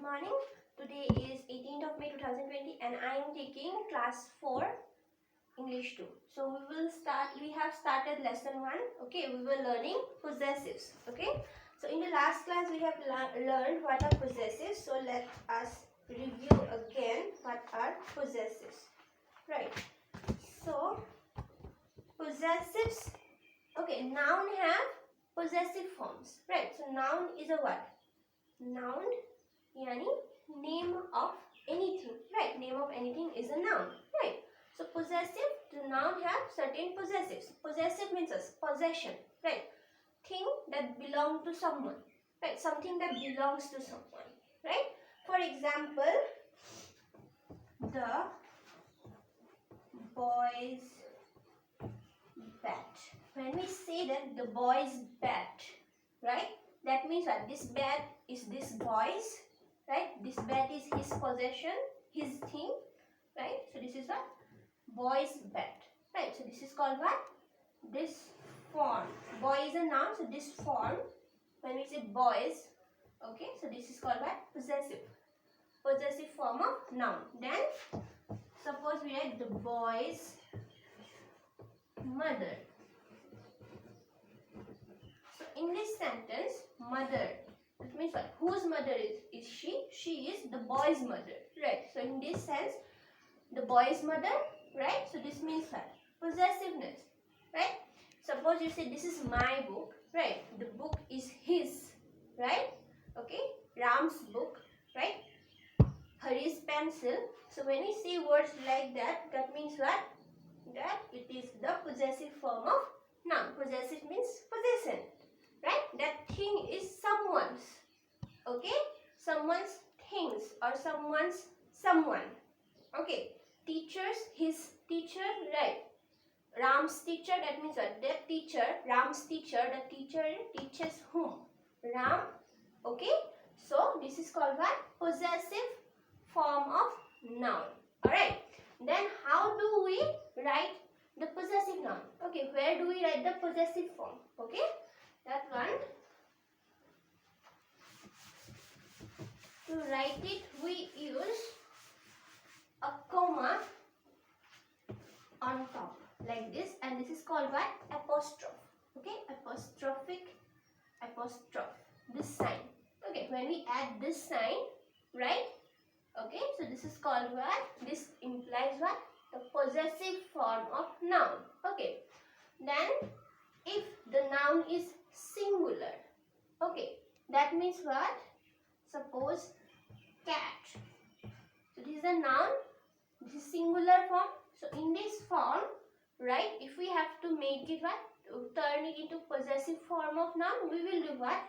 morning. Today is 18th of May 2020 and I am taking class 4 English 2. So we have started lesson 1. Okay, we were learning possessives. Okay, so in the last class we have learned what are possessives. So let us review again what are possessives. Right, so possessives, okay, noun have possessive forms. Right, so noun is a what? Noun yani name of anything. Right, name of anything is a noun. Right, so possessive, the noun have certain possessives. Possessive means a possession. Right, thing that belong to someone. Right, something that belongs to someone. Right, for example, the boy's bat. When we say that the boy's bat, right, that means that this bat is this boy's, right, this bat is his possession, his thing, right, so this is what? Boy's bat, right, so this is called what? This form. Boy is a noun, so this form, when we say boys, okay, so this is called what? Possessive form of noun. Then suppose we write the boy's mother. So in this sentence, mother, it means what? Whose mother is she? She is the boy's mother, right? So in this sense, the boy's mother, right? So this means what? Possessiveness, right? Suppose you say this is my book, right? The book is his, right? Okay, Ram's book, right? Hari's pencil. So when we say words like that, that means what? That it is the possessive form of noun. Possessive means possession, right? That thing is someone's, okay, someone's things or someone's someone. Okay, teachers, his teacher, right? Ram's teacher, that means what? That teacher, Ram's teacher, the teacher teaches whom? Ram, okay, so this is called what? Possessive form of noun. Alright, then how do we write the possessive noun? Okay, where do we write the possessive form? Okay, that one, to write it we use a comma on top like this, and this is called what? Apostrophe. Okay, apostrophe, this sign. Okay, when we add this sign, right? Okay, so this is called what? This implies what? The possessive form of noun. Okay, then if the noun is singular, okay, that means what? Suppose cat. So this is a noun, this is singular form. So in this form, right, if we have to make it what? Turn it into possessive form of noun, we will do what?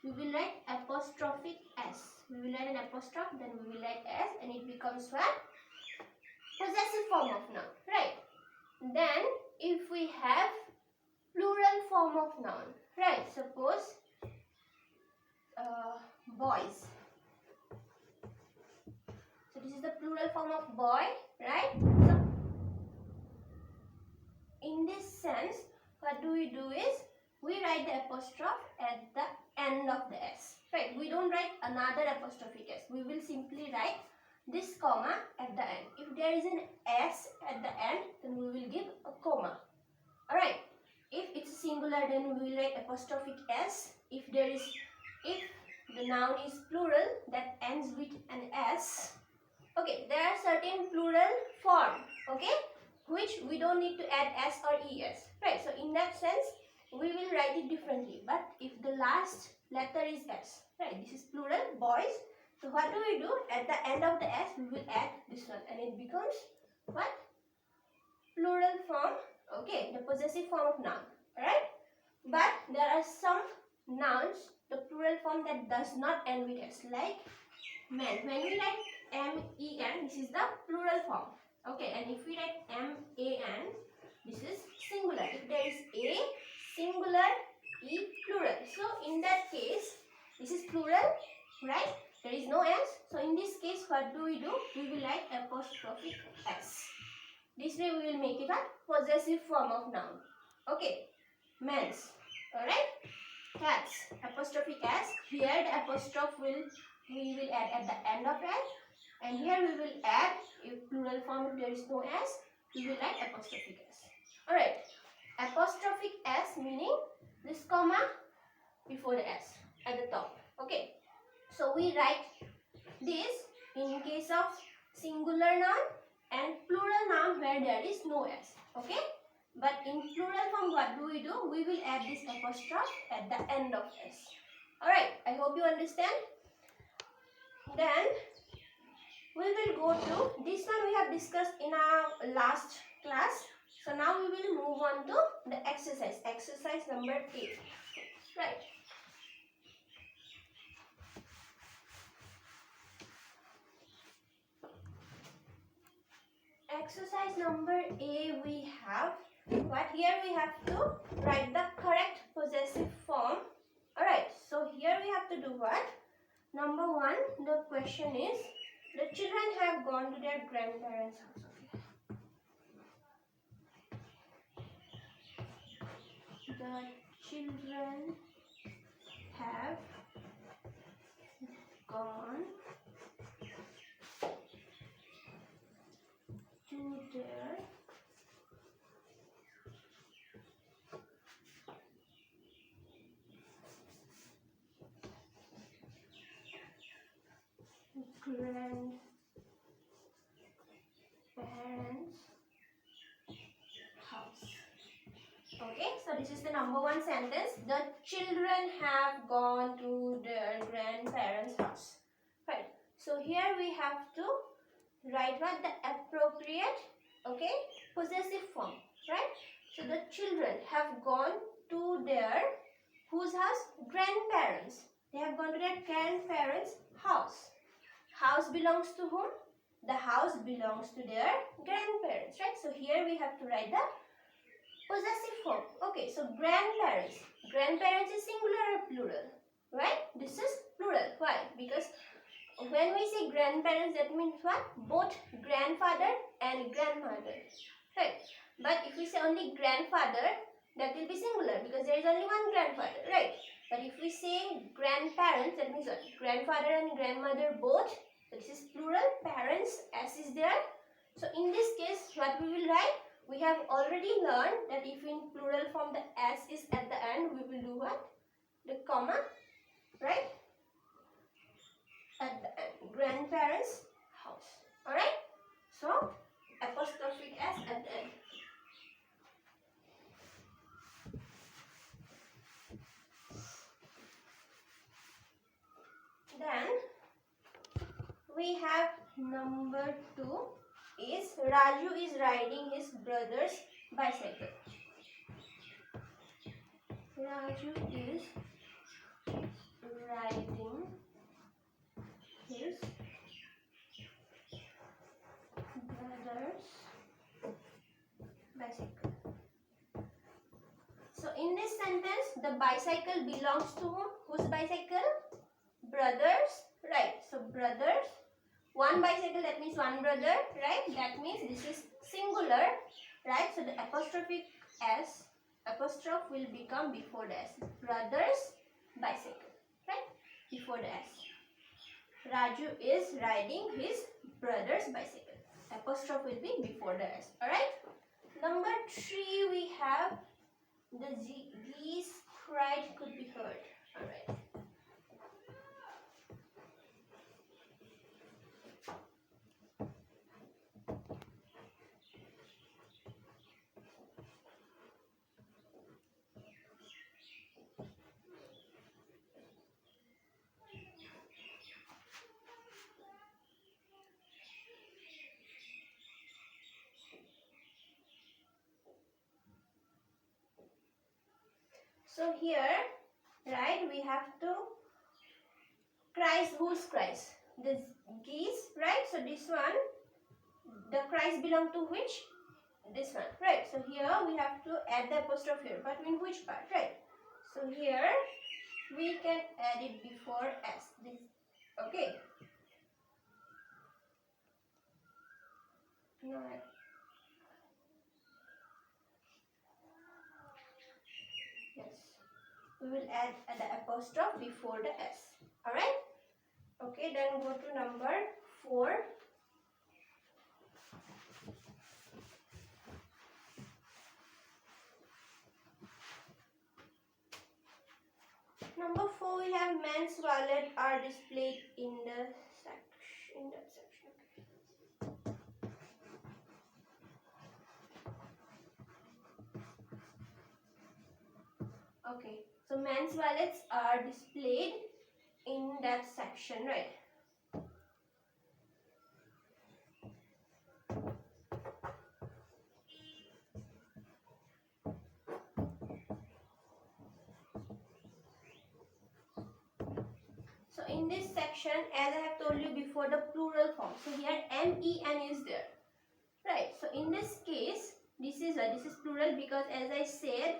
We will write apostrophe s. We will write an apostrophe, then we will write s, and it becomes what? Possessive form of noun, right? Then if we have plural form of noun, right? Suppose boys. So this is the plural form of boy, right? So in this sense, what do is we write the apostrophe at the end of the s, right? We don't write another apostrophe s. We will simply write this comma at the end. If there is an s at the end, then we will give a comma. Alright, if it's singular, then we will write apostrophe s. If the noun is plural that ends with an s, okay, there are certain plural form, okay, which we don't need to add s or es, right? So in that sense, we will write it differently. But if the last letter is s, right, this is plural, boys. So what do? At the end of the s, we will add this one, and it becomes what? Plural form, okay, the possessive form of noun, alright? But there are some nouns, the plural form that does not end with s, like men. When we write men, this is the plural form, okay, and if we write man, this is singular. If there is a, singular, e, plural. So in that case, this is plural, right? There is no s. So in this case, what do? We will write apostrophe s. This way we will make it a possessive form of noun. Okay, men's. Alright, cats, apostrophe s. Here the apostrophe will we will add at the end of s, and here we will add, if plural form, if there is no s, we will write apostrophic s. Alright, apostrophic s meaning this comma before the s at the top. Okay, so we write this in case of singular noun and plural noun where there is no s. Okay, but in plural form, what do? We will add this apostrophe at the end of s. Alright, I hope you understand. Then we will go to this one we have discussed in our last class. So now we will move on to the exercise number 8. Right. Exercise number A, we have what? Here we have to write the correct possessive form. Alright, so here we have to do what? Number 1, the question is, the children have gone to their grandparents' house. Okay. The children have gone to their grandparents' house. Okay, so this is the number 1 sentence. The children have gone to their grandparents' house. Right. So here we have to write what? The appropriate, okay, possessive form. Right. So the children have gone to their whose house? Grandparents. They have gone to their grandparents' house. House belongs to whom? The house belongs to their grandparents, right? So here we have to write the possessive form. Okay, so grandparents. Grandparents is singular or plural? Right? This is plural. Why? Because when we say grandparents, that means what? Both grandfather and grandmother. Right? But if we say only grandfather, that will be singular because there is only one grandfather. Right? But if we say grandparents, that means what? Grandfather and grandmother both. This is plural. Parents, s is there. So in this case, what we will write? We have already learned that if in plural form the s is at the end, we will do what? The comma, right? At the end. Grandparents' house. Alright? So, apostrophic s at the end. Then, we have number 2 is Raju is riding his brother's bicycle. Raju is riding his brother's bicycle. So in this sentence, the bicycle belongs to whom? Whose bicycle? Brothers, right? So brothers, one bicycle, that means one brother, right? That means this is singular, right? So the apostrophic s, apostrophe will become before the s. Brothers bicycle, right? Before the s. Raju is riding his brother's bicycle. Apostrophe will be before the s. Alright? Number 3, we have the geese cried could be heard. Alright. So here, right, we have to cries. Whose cries? The geese, right? So this one, the cries belong to which? This one, right? So here we have to add the apostrophe here, but in which part, right? So here we can add it before s. This, okay. No. Yes. We will add the apostrophe before the s. Alright? Okay, then go to number 4. Number 4, we have men's wallet are displayed in the section. Okay, so men's wallets are displayed in that section, right? So in this section, as I have told you before, the plural form. So here MEN is there, right? So in this case, this is plural because as I said,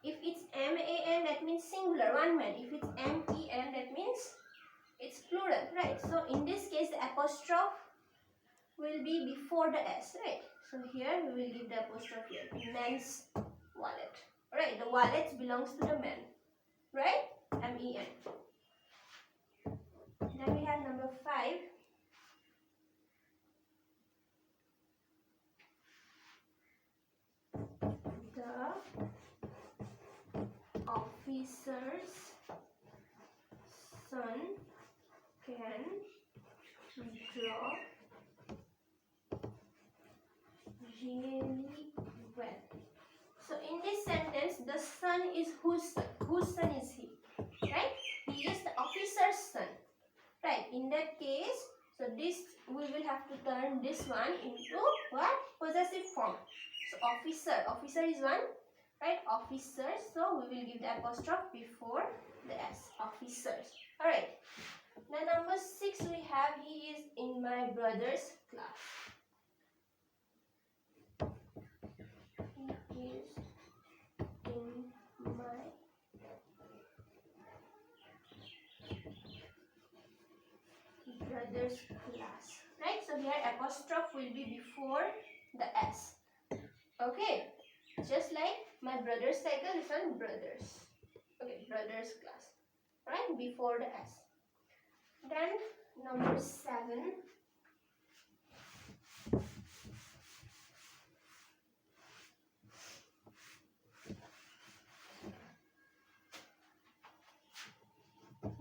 if it's MAN, that means singular, one man. If it's MEN, that means it's plural, right? So in this case, the apostrophe will be before the S, right? So here we will give the apostrophe here, men's wallet. Right, the wallet belongs to the man, right? MEN. Then we have number 5. The officer's son can draw really well. So in this sentence, the son is whose son? Whose son is he? Right? He is the officer's son. Right? In that case, so this we will have to turn this one into what? Possessive form. So officer is one, right? Officer. So we will give the apostrophe before the S. Officers. Alright. Then number 6 we have, he is in my brother's class. He is in my brother's class. Right? So here apostrophe will be before the S. Okay. Just like my brother's cycle, this one brothers. Okay, brother's class. Right? Before the S. Then number 7.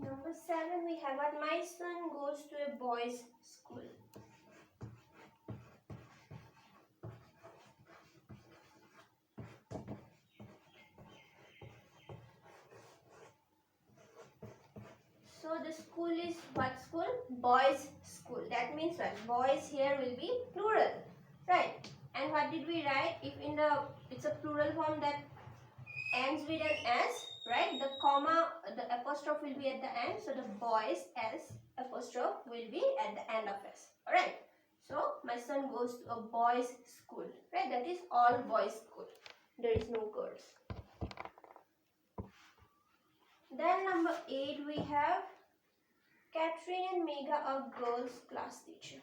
Number 7 we have what? My son goes to a boys' school. So the school is what school? Boys' school. That means what? Boys here will be plural. Right? And what did we write? If in the, it's a plural form that ends with an S, right? The comma, the apostrophe will be at the end. So the boys S apostrophe will be at the end of S. Alright. So my son goes to a boys' school. Right? That is all boys' school. There is no girls. Then number 8 we have Catherine and Megha are girls' class teacher.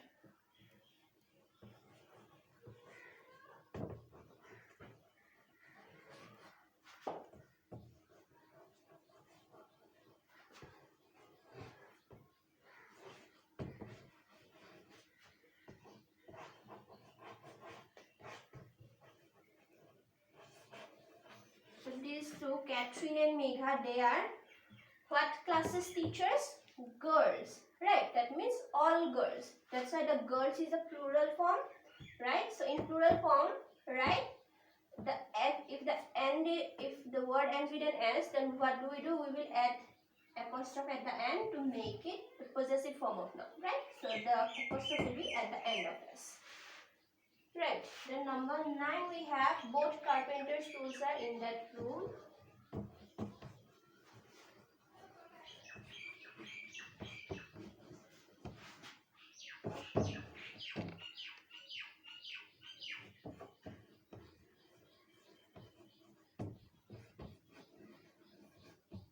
So these two, Catherine and Megha, they are what classes teachers? Girls. Right? That means all girls. That's why the girls is a plural form. Right? So in plural form, right? If the word ends with an S, then what do? We will add apostrophe at the end to make it the possessive form of noun. Right? So the apostrophe will be at the end of S. Right. Then number 9 we have both carpenter's tools are in that room.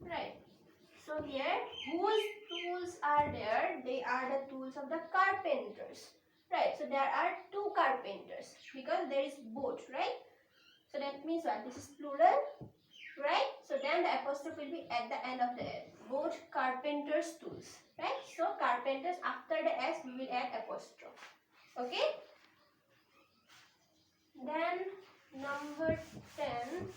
Right. So here, whose tools are there? They are the tools of the carpenters. Right. So there are 2 carpenters because there is both. Right. So that means what? This is plural. Right. So then the apostrophe will be at the end of the both carpenters. carpenter's tools, right? So carpenters, after the S we will add apostrophe. Okay. Then number 10.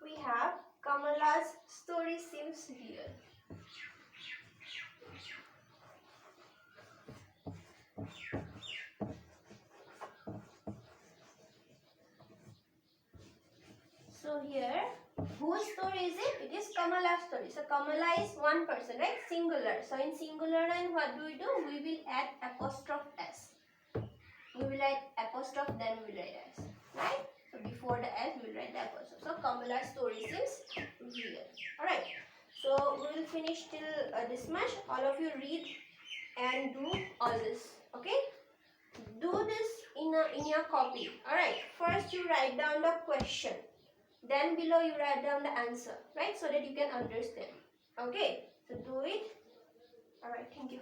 We have Kamala's story seems real. So here, whose story is it? It is Kamala's story. So Kamala is one person, right? Singular. So in singular line, what do? We will add apostrophe S. We will add apostrophe, then we will write S, right? So before the S, we will write the apostrophe. So Kamala's story seems real. Alright. So we will finish till this much. All of you read and do all this. Okay? Do this in your copy. Alright. First you write down the question. Then below you write down the answer, right? So that you can understand. Okay, so do it. Alright, thank you.